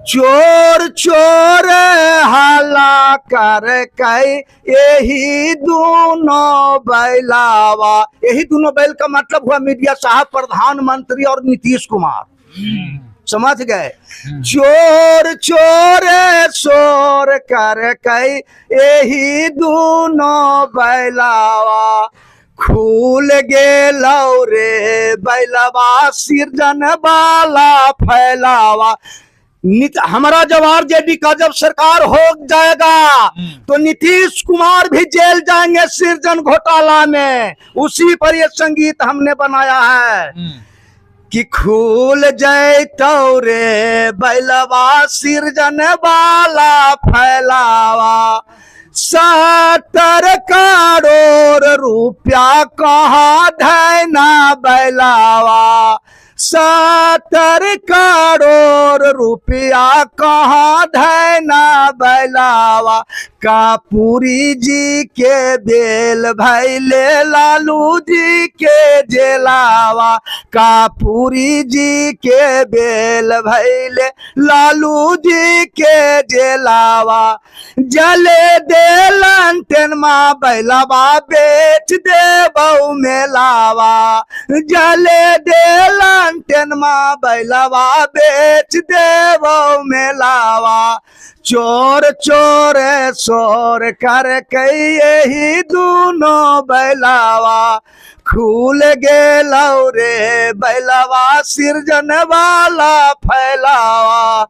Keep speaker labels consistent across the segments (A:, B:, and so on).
A: चोर चोर हल्ला कर कई यही दोनों बैलावा। यही दोनों बैल का मतलब हुआ मीडिया साहब, प्रधानमंत्री और नीतीश कुमार, समझ गए। चोर चोर शोर कर कई यही दोनों बैलावा, खुल गेलौ रे बैलवा सृजन वाला फैलावा। हमारा जब आरजेडी का जब सरकार हो जाएगा तो नीतीश कुमार भी जेल जाएंगे सृजन घोटाला में। उसी पर ये संगीत हमने बनाया है कि खुल जैतौ रे बैलवा सृजन वाला फैलावा, 70 करोड़ रुपया कहाँ धैना बैलावा, 70 करोड़ रुपया कहाँ धैना बैलावा। कापूरी जी के बेल भैले लालू जी के जेलावा, कापूरी जी के बेल भैले लालू जी के जेलावा। जले दे लंटन माँ बैलावा बेच दे बहु मेलावा, जले दे लंटन माँ बैलावा बेच दे बहु मेलावा। चोर चोर शोर कर कई यही दोनों बैलावा, खुल गेलौ रे बैलावा सृजन वाला फैलावा।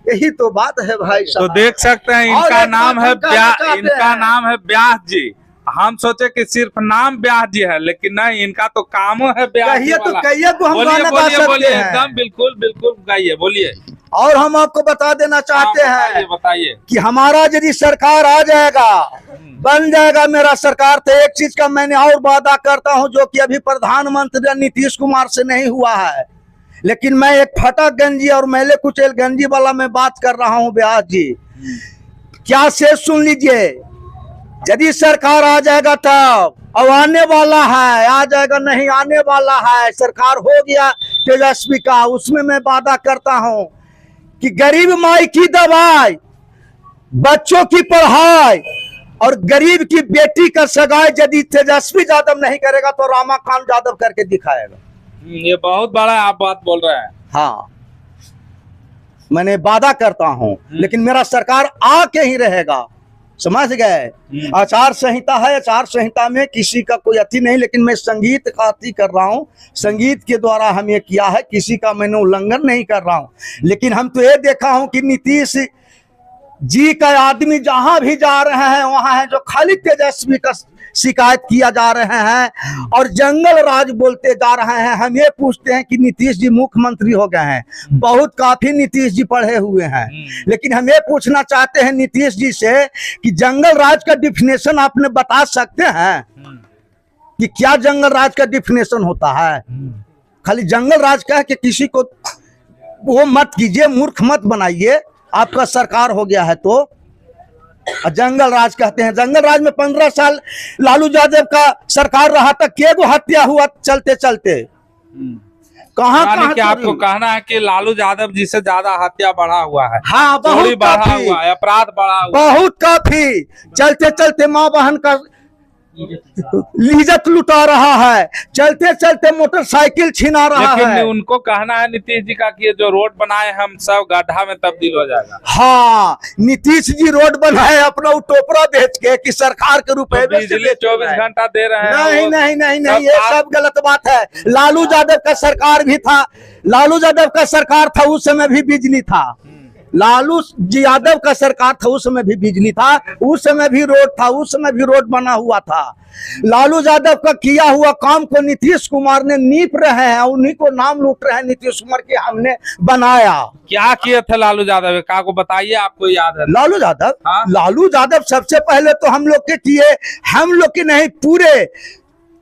A: यही तो बात है भाई साहब।
B: तो देख सकते हैं इनका नाम है इनका नाम है व्यास जी। हम सोचे कि सिर्फ नाम व्यास जी है, लेकिन नहीं, इनका तो काम है व्यास जी
A: वाला। तो कहिए तो हम गाना गा सकते हैं।
B: एकदम बिल्कुल बिल्कुल गाइए, बोलिए।
A: और हम आपको बता देना चाहते हैं
B: बताइए
A: कि हमारा यदि सरकार आ जाएगा, बन जाएगा मेरा सरकार, तो एक चीज का मैंने और वादा करता हूं जो कि अभी प्रधानमंत्री नीतीश कुमार से नहीं हुआ है, लेकिन मैं एक फटा गंजी और मैले कुचेल गंजी वाला मैं बात कर रहा हूं व्यास जी। क्या से सुन लीजिए, यदि सरकार आ जाएगा तब, अब आने वाला है, आ जाएगा नहीं आने वाला है, सरकार हो गया तेजस्वी का, उसमें मैं वादा करता हूं कि गरीब माई की दवाई, बच्चों की पढ़ाई और गरीब की बेटी का सगाई यदि तेजस्वी यादव नहीं करेगा तो रामाकांत यादव करके दिखाएगा।
B: ये बहुत बड़ा आप बात बोल रहे हैं।
A: हाँ, मैंने वादा करता हूं, लेकिन मेरा सरकार आके ही रहेगा, समझ गए। आचार संहिता है, आचार संहिता में किसी का कोई अति नहीं, लेकिन मैं संगीत का अति कर रहा हूं, संगीत के द्वारा हम ये किया है, किसी का मैंने उल्लंघन नहीं कर रहा हूं। लेकिन हम तो ये देखा हूं कि नीतीश जी का आदमी जहां भी जा रहे हैं वहां है जो खाली तेजस्वी का शिकायत किया जा रहे हैं और जंगल राज बोलते जा रहे हैं। हम ये पूछते हैं कि नीतीश जी मुख्यमंत्री हो गए हैं, बहुत काफी नीतीश जी पढ़े हुए हैं, लेकिन हम ये पूछना चाहते हैं नीतीश जी से कि जंगल राज का डिफिनेशन आपने बता सकते हैं कि क्या जंगल राज का डिफिनेशन होता है? खाली जंगल राज का है कि किसी को वो मत कीजिए, मूर्ख मत बनाइए, आपका सरकार हो गया है तो जंगल राज कहते हैं। जंगल राज में 15 साल लालू यादव का सरकार रहा था, केगो हत्या हुआ चलते चलते, कहाँ
B: कि आपको कहना है कि लालू यादव जी से ज्यादा हत्या बढ़ा हुआ है।
A: हाँ, बहुत
B: बढ़ा हुआ है, अपराध बढ़ा हुआ,
A: बहुत काफी, चलते चलते माँ बहन का लिज्जत लुटा रहा है, चलते चलते मोटरसाइकिल छीना रहा है।
B: उनको कहना है नीतीश जी का कि ये जो रोड बनाए हम सब गड्ढा में तब्दील हो जाएगा।
A: हाँ, नीतीश जी रोड बनाए अपना टोपरा बेच के कि सरकार के रुपए में
B: बिजली 24 घंटा दे रहे हैं।
A: नहीं नहीं नहीं नहीं, ये सब गलत बात है। लालू यादव का सरकार भी था, लालू यादव का सरकार था, उस समय भी बिजली था। लालू जी यादव का सरकार था, उस समय भी बिजली था, उस समय भी रोड था, उस समय भी रोड बना हुआ था। लालू यादव का किया हुआ काम को नीतीश कुमार ने नीप रहे हैं, उन्हीं को नाम लूट रहे हैं नीतीश कुमार के, हमने बनाया।
B: क्या किए थे लालू यादव, का को बताइए, आपको याद है?
A: लालू यादव, हाँ? लालू यादव सबसे पहले तो हम लोग के किए, हम लोग के नहीं, पूरे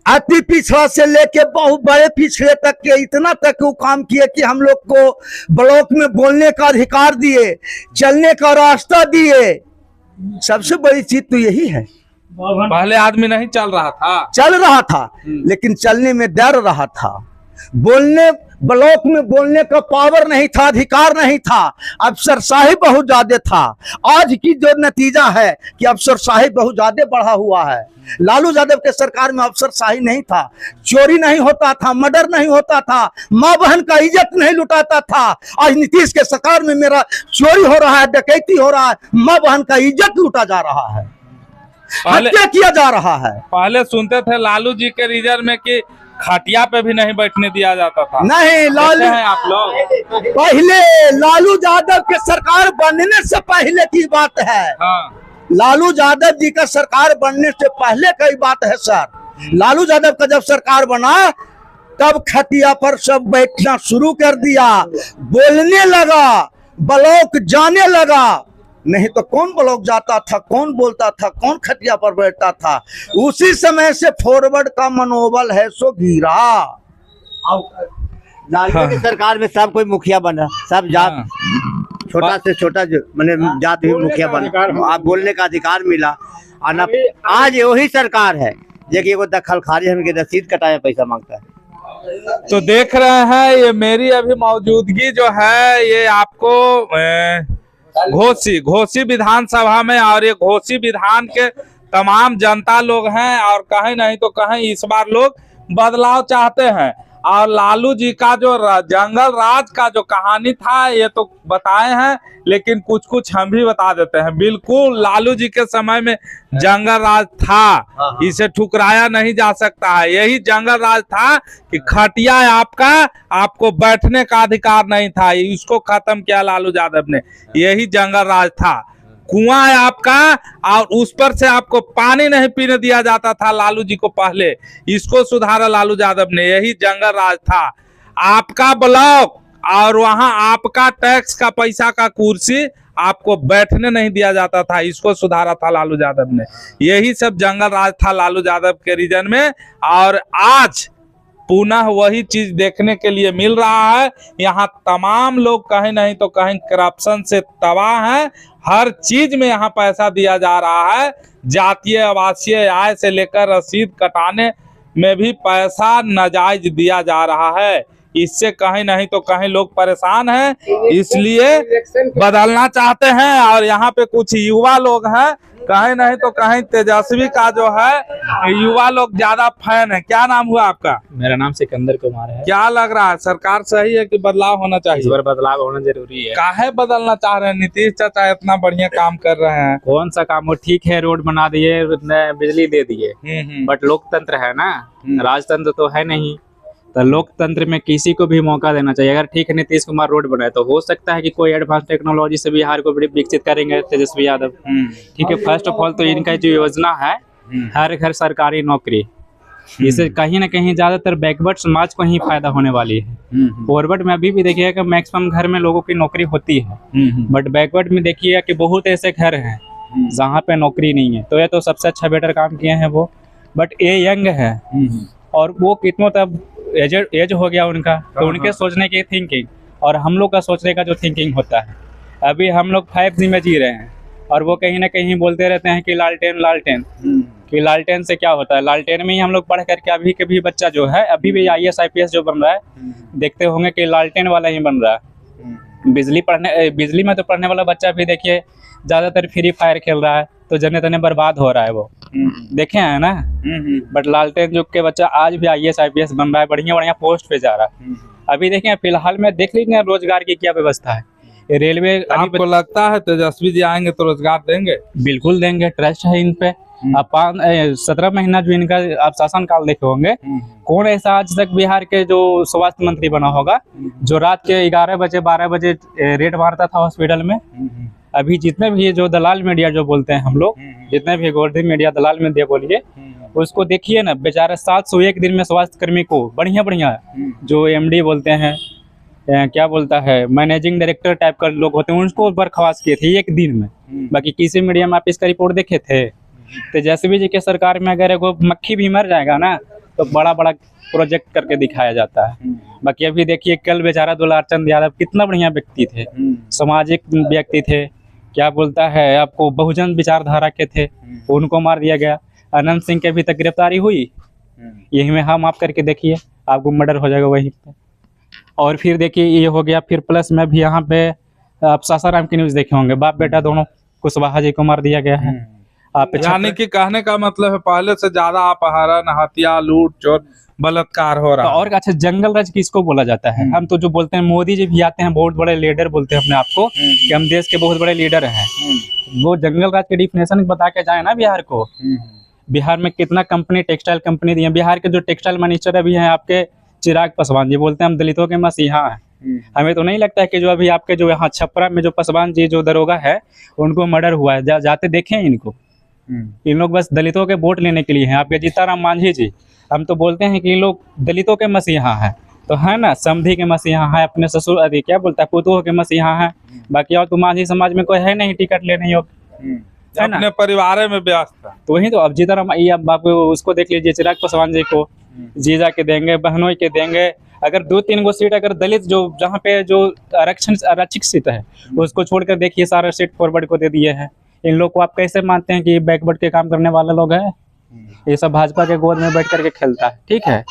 A: अति पिछड़ा से लेके बहुत बड़े पिछड़े तक के, इतना तक वो काम किए कि हम लोग को ब्लॉक में बोलने का अधिकार दिए, चलने का रास्ता दिए। सबसे बड़ी चीज तो यही है।
B: पहले आदमी नहीं चल रहा था,
A: चल रहा था, लेकिन चलने में डर रहा था, ब्लॉक में बोलने का पावर नहीं था, अधिकार नहीं था, अफसरशाही बहुत ज्यादा था। आज की जो नतीजा है कि अफसरशाही बहुत ज्यादा बढ़ा हुआ है। लालू यादव के सरकार में अफसरशाही नहीं था, चोरी नहीं होता था, मर्डर नहीं होता था, माँ बहन का इज्जत नहीं लुटाता था। आज नीतीश के सरकार में मेरा चोरी हो रहा है, डकैती हो रहा है, माँ बहन का इज्जत लूटा जा रहा है, हत्या किया जा रहा है।
B: पहले सुनते थे लालू जी के रिजर्व में कि खटिया पे भी नहीं बैठने दिया जाता था।
A: नहीं, लालू
B: हैं आप लोग
A: पहले लालू यादव के सरकार बनने से पहले की बात है।
B: हाँ,
A: लालू यादव जी का सरकार बनने से पहले की बात है सर। लालू यादव का जब सरकार बना तब खटिया पर सब बैठना शुरू कर दिया, बोलने लगा, ब्लॉक जाने लगा। नहीं तो कौन ब्लॉक जाता था, कौन बोलता था, कौन खटिया पर बैठता था। उसी समय से फॉरवर्ड का मनोबल है सो गिरा।
C: लालू की सरकार में सब कोई मुखिया बना, सब जात छोटा से छोटा जो मैंने जात भी मुखिया बना, आप बोलने का अधिकार मिला। और आज वही सरकार है देखिए वो दखलखारी हमके रसीद कटाया पैसा मांगता है।
B: तो देख रहे हैं ये मेरी अभी मौजूदगी जो है ये आपको घोसी विधानसभा में, और ये घोसी विधान के तमाम जनता लोग हैं और कहीं नहीं तो कहीं इस बार लोग बदलाव चाहते हैं। और लालू जी का जो जंगल राज का जो कहानी था ये तो बताए हैं, लेकिन कुछ कुछ हम भी बता देते हैं। बिल्कुल लालू जी के समय में जंगल राज था, इसे ठुकराया नहीं जा सकता है। यही जंगल राज था कि खटिया आपका, आपको बैठने का अधिकार नहीं था, इसको खत्म किया लालू यादव ने। यही जंगल राज था। कुआं है आपका और उस पर से आपको पानी नहीं पीने दिया जाता था लालू जी को पहले, इसको सुधारा लालू यादव ने। यही जंगल राज था। आपका ब्लॉक और वहां आपका टैक्स का पैसा का कुर्सी आपको बैठने नहीं दिया जाता था, इसको सुधारा था लालू यादव ने। यही सब जंगल राज था लालू यादव के रीजन में। और आज पुनः वही चीज देखने के लिए मिल रहा है। यहाँ तमाम लोग कहीं नहीं तो कहीं करप्शन से तबाह हैं। हर चीज में यहाँ पैसा दिया जा रहा है। जातीय आवासीय आय से लेकर रसीद कटाने में भी पैसा नाजायज दिया जा रहा है। इससे कहीं नहीं तो कहीं लोग परेशान हैं, इसलिए बदलना चाहते हैं। और यहाँ पे कुछ युवा लोग हैं, कहीं नहीं तो कहीं तेजस्वी का जो है युवा लोग ज्यादा फैन है। क्या नाम हुआ आपका?
D: मेरा नाम सिकंदर कुमार है।
B: क्या लग रहा है सरकार सही है कि बदलाव होना
D: इस
B: चाहिए?
D: बार बदलाव होना जरूरी है।
B: काहे बदलना चाह रहे हैं? नीतीश चाचा इतना बढ़िया काम कर रहे हैं।
D: कौन सा काम हो, ठीक है, रोड बना दिए, बिजली दे दिए, बट लोकतंत्र है ना, राजतंत्र तो है नहीं। तो लोकतंत्र में किसी को भी मौका देना चाहिए। अगर ठीक है नीतीश कुमार रोड बनाए तो हो सकता है कि कोई एडवांस टेक्नोलॉजी से बिहार को बड़ी विकसित करेंगे तेजस्वी यादव। ठीक है, फर्स्ट ऑफ ऑल तो इनका जो योजना है हर घर सरकारी नौकरी, इससे कहीं ना कहीं ज्यादातर बैकवर्ड समाज को ही फायदा होने वाली है। फॉरवर्ड में अभी भी देखिएगा कि मैक्सिमम घर में लोगों की नौकरी होती है, बट बैकवर्ड में देखिएगा कि बहुत ऐसे घर हैं जहाँ पे नौकरी नहीं है। तो ये तो सबसे अच्छा बेटर काम किए हैं वो। बट ये यंग है और वो कितनों तब एज हो गया उनका, तो उनके सोचने की थिंकिंग और हम लोग का सोचने का जो थिंकिंग होता है, अभी हम लोग 5G में जी रहे हैं और वो कहीं ना कहीं बोलते रहते हैं कि लालटेन लालटेन, कि लालटेन से क्या होता है। लालटेन में ही हम लोग पढ़ करके अभी के भी बच्चा जो है अभी भी IAS IPS जो बन रहा है, देखते होंगे कि लालटेन वाला ही बन रहा है। बिजली में तो पढ़ने वाला बच्चा भी देखिए ज्यादातर फ्री फायर खेल रहा है, तो जने तने बर्बाद हो रहा है वो, देखे हैं ना। बट लालटेन युग के बच्चा आज भी IAS IPS बन रहा है, बढ़िया बढ़िया पोस्ट पे जा रहा है। अभी देखें फिलहाल में देख लीजिए रोजगार की क्या व्यवस्था है। रेलवे
B: आपको लगता है तेजस्वी जी आएंगे तो रोजगार देंगे?
D: बिल्कुल देंगे, ट्रस्ट है इन पे। अब 17 महीना जो इनका आप शासन काल देखे होंगे, कौन ऐसा आज तक बिहार के जो स्वास्थ्य मंत्री बना होगा जो रात के 11 बजे 12 बजे रेड मारता था हॉस्पिटल में। अभी जितने भी जो दलाल मीडिया जो बोलते हैं हम लोग, जितने भी गोल्डी मीडिया दलाल मीडिया बोलिए, उसको देखिए ना, बेचारा 701 दिन में स्वास्थ्य कर्मी को बढ़िया बढ़िया जो MD बोलते हैं, क्या बोलता है, मैनेजिंग डायरेक्टर टाइप का लोग होते हैं, उनको बर्खास्त किए थे एक दिन में। बाकी किसी मीडिया में आप इसका रिपोर्ट देखे थे? तेजस्वी जी के सरकार में अगर एगो मक्खी भी मर जाएगा ना तो बड़ा बड़ा प्रोजेक्ट करके दिखाया जाता है। बाकी अभी देखिए कल बेचारा दुलारचंद यादव कितना बढ़िया व्यक्ति थे, सामाजिक व्यक्ति थे, क्या बोलता है आपको, बहुजन विचारधारा के थे, उनको मार दिया गया। अनंत सिंह के अभी तक गिरफ्तारी हुई, यही में हम आप करके देखिए आपको मर्डर हो जाएगा वहीं पे। और फिर देखिए ये हो गया, फिर प्लस में भी यहाँ पे आप सासाराम की न्यूज देखे होंगे, बाप बेटा दोनों कुशवाहा जी को मार दिया गया है। आप
B: यानी कि कहने का मतलब है पहले से ज्यादा अपहरण, हत्या, लूट, चोर, बलात्कार हो
D: तो
B: रहा है।
D: और अच्छा, जंगल राज किसको बोला जाता है? हम तो जो बोलते हैं, मोदी जी भी आते हैं, बहुत बड़े लीडर बोलते हैं अपने आप को कि हम देश के बहुत बड़े लीडर हैं। वो जंगल राज के डिफिनेशन बता के जाए ना बिहार को। बिहार में कितना कंपनी, टेक्सटाइल कंपनी दी है। बिहार के जो टेक्सटाइल मिनिस्टर अभी हैं आपके चिराग पासवान जी, बोलते हैं हम दलितों के मसीहा हैं। हमें तो नहीं लगता है कि जो अभी आपके जो यहाँ छपरा में जो पासवान जी जो दरोगा है उनको मर्डर हुआ है, जाते देखें इनको। इन लोग बस दलितों के वोट लेने के लिए हैं। आपके जीताराम मांझी जी, हम तो बोलते हैं कि ये लोग दलितों के मसीहा हैं, तो है ना, समधी के मसीहा है, अपने ससुर अरे क्या बोलता है पुतोह के मसीहा है। बाकी और तो मांझी समाज में कोई है नहीं टिकट लेने योग्य, है ना।
B: अपने परिवार में व्यस्त है।
D: तो वही तो, अब जीताराम ये अब आप उसको देख लीजिए, चिराग पासवान जी को जीजा के देंगे, बहनों के देंगे। अगर 2-3 गो सीट अगर दलित जो जहाँ पे जो आरक्षित सीट है उसको छोड़कर देखिए सारा सीट फॉरवर्ड को दे दिए हैं। इन लोग को आप कैसे मानते हैं कि बैकवर्ड के काम करने वाले लोग हैं? ये सब भाजपा के गोद में बैठ करके खेलता है, ठीक है।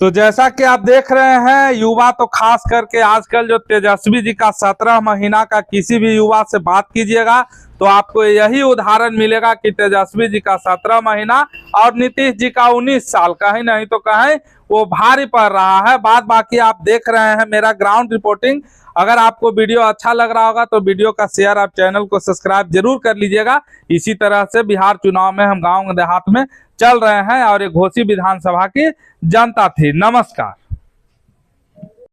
B: तो जैसा कि आप देख रहे हैं, युवा तो खास करके आजकल जो तेजस्वी जी का 17 महीना का किसी भी युवा से बात कीजिएगा तो आपको यही उदाहरण मिलेगा कि तेजस्वी जी का 17 महीना और नीतीश जी का 19 साल, कहीं नहीं तो कहीं वो भारी पड़ रहा है। बात बाकी आप देख रहे हैं मेरा ग्राउंड रिपोर्टिंग। अगर आपको वीडियो अच्छा लग रहा होगा तो वीडियो का शेयर, आप चैनल को सब्सक्राइब जरूर कर लीजिएगा। इसी तरह से बिहार चुनाव में हम गांव देहात में चल रहे हैं और ये घोसी विधानसभा की जनता थी। नमस्कार।